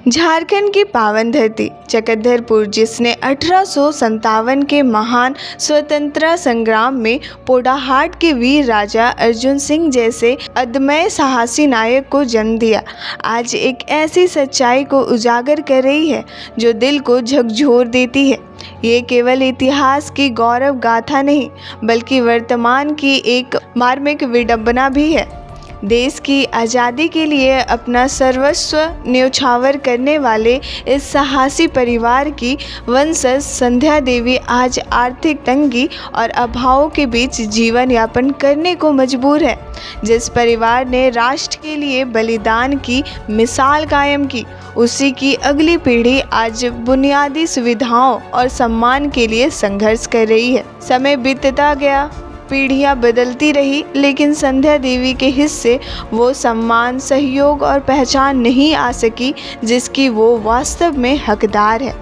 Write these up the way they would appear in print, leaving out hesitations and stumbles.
झारखंड की पावन धरती चक्रधरपुर, जिसने 1857 के महान स्वतंत्रता संग्राम में पोड़ाहाट के वीर राजा अर्जुन सिंह जैसे अदम्य साहसी नायक को जन्म दिया, आज एक ऐसी सच्चाई को उजागर कर रही है जो दिल को झकझोर देती है। ये केवल इतिहास की गौरव गाथा नहीं, बल्कि वर्तमान की एक मार्मिक विडंबना भी है। देश की आज़ादी के लिए अपना सर्वस्व न्यौछावर करने वाले इस साहसी परिवार की वंशज संध्या देवी आज आर्थिक तंगी और अभावों के बीच जीवन यापन करने को मजबूर है। जिस परिवार ने राष्ट्र के लिए बलिदान की मिसाल कायम की, उसी की अगली पीढ़ी आज बुनियादी सुविधाओं और सम्मान के लिए संघर्ष कर रही है। समय बीतता गया, पीढ़ियां बदलती रही, लेकिन संध्या देवी के हिस्से वो सम्मान, सहयोग और पहचान नहीं आ सकी जिसकी वो वास्तव में हकदार है।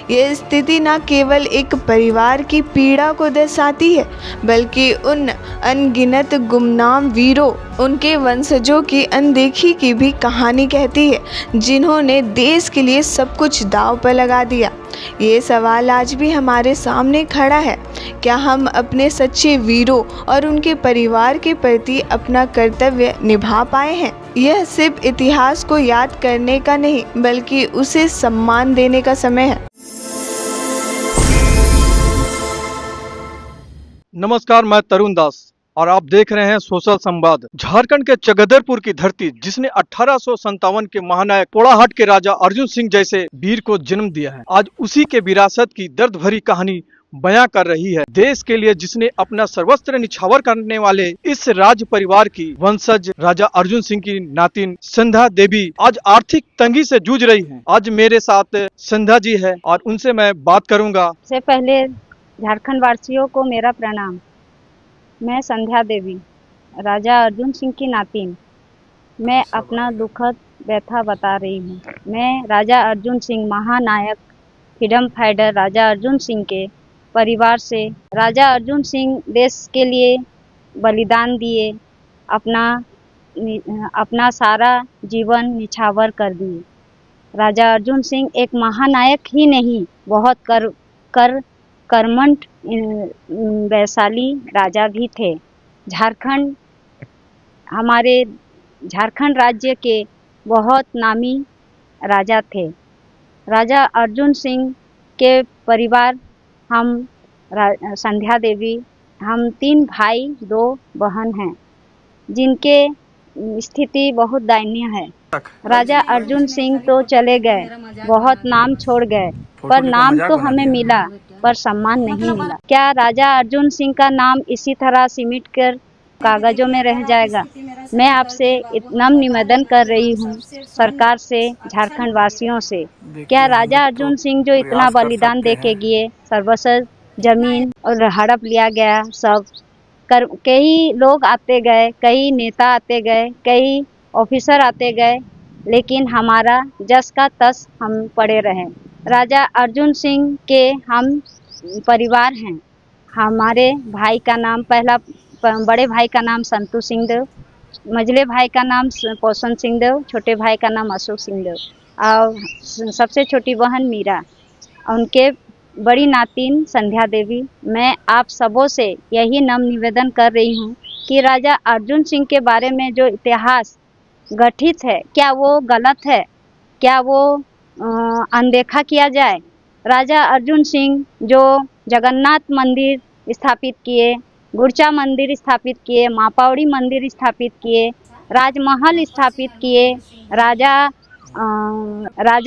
ये स्थिति न केवल एक परिवार की पीड़ा को दर्शाती है, बल्कि उन अनगिनत गुमनाम वीरों, उनके वंशजों की अनदेखी की भी कहानी कहती है, जिन्होंने देश के लिए सब कुछ दांव पर लगा दिया। ये सवाल आज भी हमारे सामने खड़ा है, क्या हम अपने सच्चे वीरों और उनके परिवार के प्रति अपना कर्तव्य निभा पाए हैं? यह सिर्फ इतिहास को याद करने का नहीं, बल्कि उसे सम्मान देने का समय है। नमस्कार, मैं तरुण दास और आप देख रहे हैं सोशल संवाद। झारखंड के चक्रधरपुर की धरती, जिसने 1857 के महानायक पोड़ाहाट के राजा अर्जुन सिंह जैसे वीर को जन्म दिया है, आज उसी के विरासत की दर्द भरी कहानी बयां कर रही है। देश के लिए जिसने अपना सर्वस्व निछावर करने वाले इस राज परिवार की वंशज राजा अर्जुन सिंह की नातिन संध्या देवी आज आर्थिक तंगी से जूझ रही हैं। आज मेरे साथ संध्या जी है और उनसे मैं बात करूंगा। सबसे पहले झारखंड वासियों को मेरा प्रणाम। मैं संध्या देवी, राजा अर्जुन सिंह की नातिन, मैं अपना दुखद व्यथा बता रही हूँ। मैं राजा अर्जुन सिंह, महानायक फ्रीडम फाइटर राजा अर्जुन सिंह के परिवार से। राजा अर्जुन सिंह देश के लिए बलिदान दिए, अपना सारा जीवन निछावर कर दिए। राजा अर्जुन सिंह एक महानायक ही नहीं, बहुत कर्मठ वैशाली राजा भी थे। हमारे झारखंड राज्य के बहुत नामी राजा थे। राजा अर्जुन सिंह के परिवार, हम संध्या देवी, हम 3 भाई 2 बहन हैं, जिनके स्थिति बहुत दयनीय है। राजा अर्जुन सिंह तो चले गए, बहुत नाम छोड़ गए, पर नाम तो हमें मिला, पर सम्मान नहीं मिला। क्या राजा अर्जुन सिंह का नाम इसी तरह सिमट कर कागजों में रह जाएगा? मैं आपसे नम्र निवेदन कर रही हूँ सरकार से, झारखंड वासियों से, क्या राजा अर्जुन सिंह जो इतना बलिदान दे के गए, सर्वस्व जमीन और हड़प लिया गया, सब कई लोग आते गए, कई नेता आते गए, कई ऑफिसर आते गए, लेकिन हमारा जस का तस हम पड़े रहे। राजा अर्जुन सिंह के हम परिवार हैं। हमारे भाई का नाम, बड़े भाई का नाम संतू सिंह देव, मझले भाई का नाम पोषण सिंह देव, छोटे भाई का नाम अशोक सिंह देव और सबसे छोटी बहन मीरा, उनके बड़ी नातिन संध्या देवी। मैं आप सबों से यही नम्र निवेदन कर रही हूँ कि राजा अर्जुन सिंह के बारे में जो इतिहास गठित है, क्या वो गलत है? क्या वो अनदेखा किया जाए? राजा अर्जुन सिंह जो जगन्नाथ मंदिर स्थापित किए, गुरचा मंदिर स्थापित किए, मापावड़ी मंदिर स्थापित किए, राजमहल स्थापित किए, राजा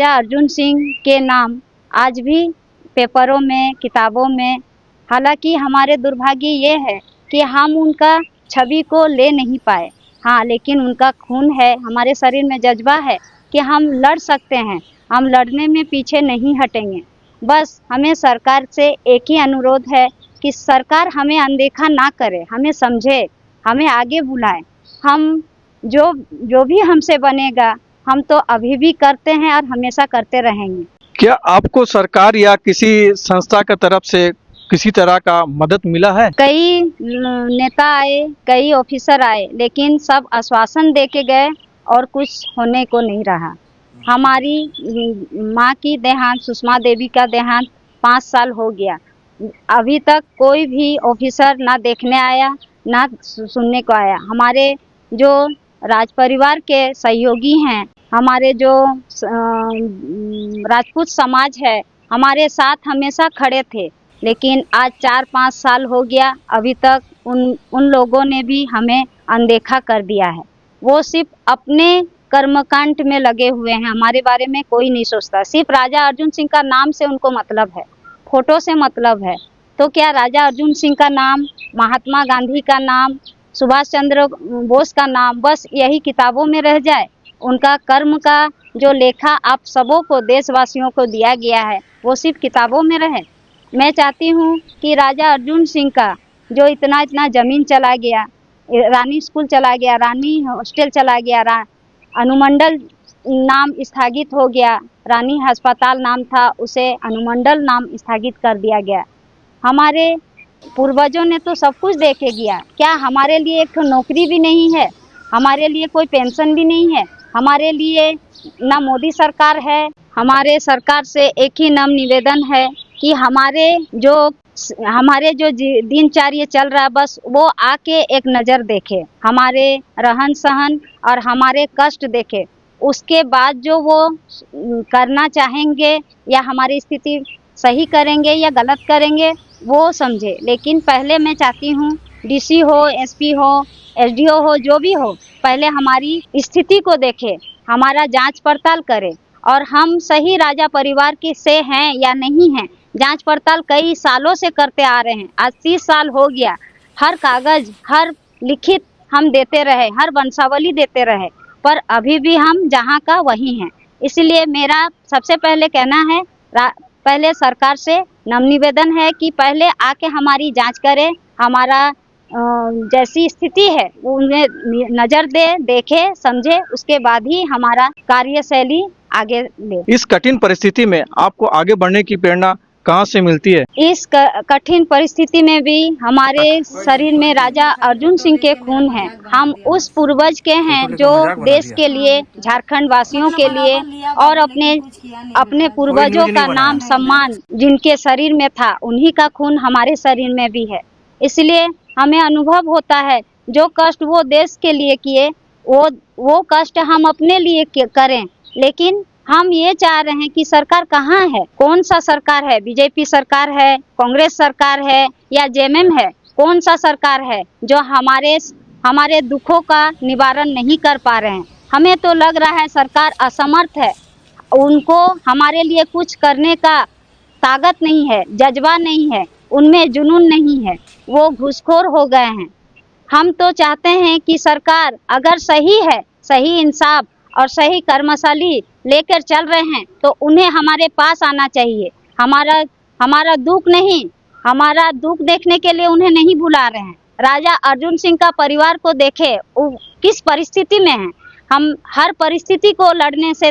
अर्जुन सिंह के नाम आज भी पेपरों में, किताबों में, हालांकि हमारे दुर्भाग्य ये है कि हम उनका छवि को ले नहीं पाए। हाँ, लेकिन उनका खून है, हमारे शरीर में जज्बा है कि हम लड़ सकते हैं, हम लड़ने में पीछे नहीं हटेंगे। बस हमें सरकार से एक ही अनुरोध है कि सरकार हमें अनदेखा ना करे, हमें समझे, हमें आगे बुलाए। हम जो भी हमसे बनेगा, हम तो अभी भी करते हैं और हमेशा करते रहेंगे। क्या आपको सरकार या किसी संस्था की तरफ से किसी तरह का मदद मिला है? कई नेता आए, कई ऑफिसर आए, लेकिन सब आश्वासन दे के गए और कुछ होने को नहीं रहा। हमारी माँ की देहांत, सुषमा देवी का देहांत 5 साल हो गया। अभी तक कोई भी ऑफिसर ना देखने आया, ना सुनने को आया। हमारे जो राज परिवार के सहयोगी हैं, हमारे जो राजपूत समाज है, हमारे साथ हमेशा खड़े थे, लेकिन आज 4-5 साल हो गया, अभी तक उन लोगों ने भी हमें अनदेखा कर दिया है। वो सिर्फ अपने कर्मकांड में लगे हुए हैं, हमारे बारे में कोई नहीं सोचता। सिर्फ राजा अर्जुन सिंह का नाम से उनको मतलब है, फोटो से मतलब है। तो क्या राजा अर्जुन सिंह का नाम, महात्मा गांधी का नाम, सुभाष चंद्र बोस का नाम बस यही किताबों में रह जाए? उनका कर्म का जो लेखा आप सबों को, देशवासियों को दिया गया है, वो सिर्फ किताबों में रहे? मैं चाहती हूँ कि राजा अर्जुन सिंह का जो इतना जमीन चला गया, रानी स्कूल चला गया, रानी हॉस्टल चला गया, अनुमंडल नाम स्थगित हो गया, रानी अस्पताल नाम था, उसे अनुमंडल नाम स्थगित कर दिया गया। हमारे पूर्वजों ने तो सब कुछ देके गया, क्या हमारे लिए एक नौकरी भी नहीं है? हमारे लिए कोई पेंशन भी नहीं है? हमारे लिए ना मोदी सरकार है। हमारे सरकार से एक ही नम्र निवेदन है कि हमारे जो दिनचर्या चल रहा है, बस वो आके एक नज़र देखे, हमारे रहन सहन और हमारे कष्ट देखे, उसके बाद जो वो करना चाहेंगे या हमारी स्थिति सही करेंगे या गलत करेंगे वो समझे। लेकिन पहले मैं चाहती हूँ डीसी हो, एसपी हो, एसडीओ हो, जो भी हो, पहले हमारी स्थिति को देखे, हमारा जांच पड़ताल करे और हम सही राजा परिवार के से हैं या नहीं हैं, जांच पड़ताल कई सालों से करते आ रहे हैं। आज 30 साल हो गया, हर कागज, हर लिखित हम देते रहे, हर वंशावली देते रहे, पर अभी भी हम जहाँ का वही हैं। इसलिए मेरा सबसे पहले कहना है, पहले सरकार से नम्र निवेदन है कि पहले आके हमारी जांच करें, हमारा जैसी स्थिति है उन्हें नज़र देखे, समझे, उसके बाद ही हमारा कार्यशैली आगे ले। इस कठिन परिस्थिति में आपको आगे बढ़ने की प्रेरणा कहाँ से मिलती है? इस कठिन परिस्थिति में भी हमारे शरीर में राजा अर्जुन सिंह के खून है। हम उस पूर्वज के हैं जो देश के लिए, झारखंड वासियों के लिए और अपने पूर्वजों का नाम सम्मान जिनके शरीर में था, उन्हीं का खून हमारे शरीर में भी है। इसलिए हमें अनुभव होता है, जो कष्ट वो देश के लिए किए, वो कष्ट हम अपने लिए करें। लेकिन हम ये चाह रहे हैं कि सरकार कहाँ है, कौन सा सरकार है? बीजेपी सरकार है, कांग्रेस सरकार है या जेएमएम है? कौन सा सरकार है जो हमारे दुखों का निवारण नहीं कर पा रहे हैं? हमें तो लग रहा है सरकार असमर्थ है, उनको हमारे लिए कुछ करने का ताकत नहीं है, जज्बा नहीं है, उनमें जुनून नहीं है, वो घूसखोर हो गए हैं। हम तो चाहते हैं कि सरकार अगर सही है, सही इंसाफ और सही कर्मशाली लेकर चल रहे हैं, तो उन्हें हमारे पास आना चाहिए। हमारा दुख नहीं, हमारा दुख देखने के लिए उन्हें नहीं बुला रहे हैं। राजा अर्जुन सिंह का परिवार को देखे, वो किस परिस्थिति में है। हम हर परिस्थिति को लड़ने से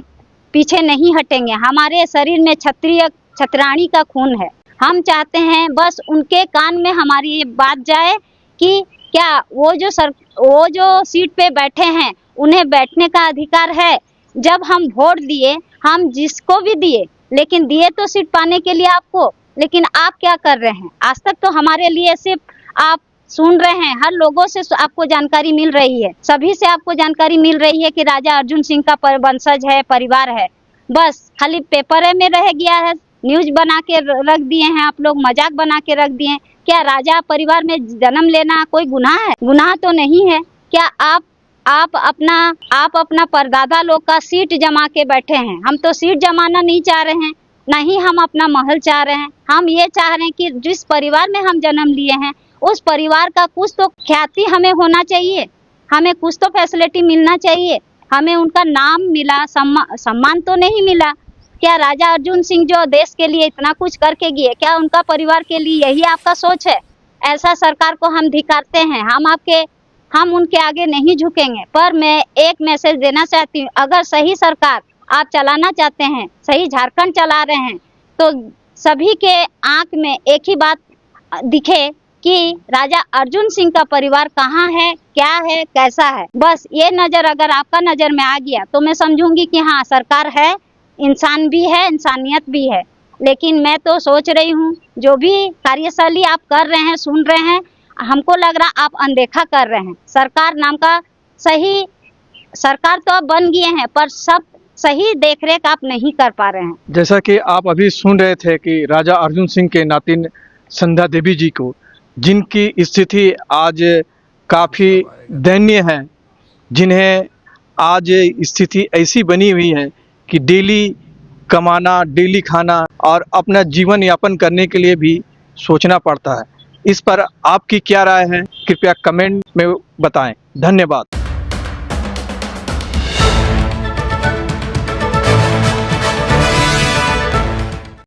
पीछे नहीं हटेंगे। हमारे शरीर में क्षत्रिय छत्राणी का खून है। हम चाहते हैं बस उनके कान में हमारी ये बात जाए कि क्या वो जो सीट पे बैठे हैं, उन्हें बैठने का अधिकार है। जब हम वोट दिए, हम जिसको भी दिए, लेकिन दिए तो सीट पाने के लिए आपको, लेकिन आप क्या कर रहे हैं? आज तक तो हमारे लिए सिर्फ आप सुन रहे हैं, हर लोगों से आपको जानकारी मिल रही है, सभी से आपको जानकारी मिल रही है कि राजा अर्जुन सिंह का वंशज है, परिवार है। बस खाली पेपर में रह गया है, न्यूज बना के रख दिए हैं आप लोग, मजाक बना के रख दिए हैं। क्या राजा परिवार में जन्म लेना कोई गुनाह है? गुनाह तो नहीं है। क्या आप अपना परदादा लोग का सीट जमा के बैठे हैं? हम तो सीट जमाना नहीं चाह रहे हैं, नहीं हम अपना महल चाह रहे हैं। हम ये चाह रहे हैं कि जिस परिवार में हम जन्म लिए हैं, उस परिवार का कुछ तो ख्याति हमें होना चाहिए, हमें कुछ तो फैसिलिटी मिलना चाहिए। हमें उनका नाम मिला, सम्मान तो नहीं मिला। क्या राजा अर्जुन सिंह जो देश के लिए इतना कुछ करके गए, क्या उनका परिवार के लिए यही आपका सोच है? ऐसा सरकार को हम धिक्कारते हैं। हम उनके आगे नहीं झुकेंगे। पर मैं एक मैसेज देना चाहती हूँ, अगर सही सरकार आप चलाना चाहते हैं, सही झारखंड चला रहे हैं, तो सभी के आंख में एक ही बात दिखे कि राजा अर्जुन सिंह का परिवार कहाँ है, क्या है, कैसा है। बस ये नज़र अगर आपका नज़र में आ गया तो मैं समझूंगी कि हाँ सरकार है, इंसान भी है, इंसानियत भी है। लेकिन मैं तो सोच रही हूँ जो भी कार्यशैली आप कर रहे हैं, सुन रहे हैं, हमको लग रहा आप अनदेखा कर रहे हैं। सरकार नाम का सही सरकार तो अब बन गए हैं, पर सब सही देखरेख आप नहीं कर पा रहे हैं। जैसा कि आप अभी सुन रहे थे कि राजा अर्जुन सिंह के नातिन संध्या देवी जी को, जिनकी स्थिति आज काफ़ी दयनीय है, जिन्हें आज स्थिति ऐसी बनी हुई है कि डेली कमाना, डेली खाना और अपना जीवन यापन करने के लिए भी सोचना पड़ता है। इस पर आपकी क्या राय है, कृपया कमेंट में बताएं। धन्यवाद।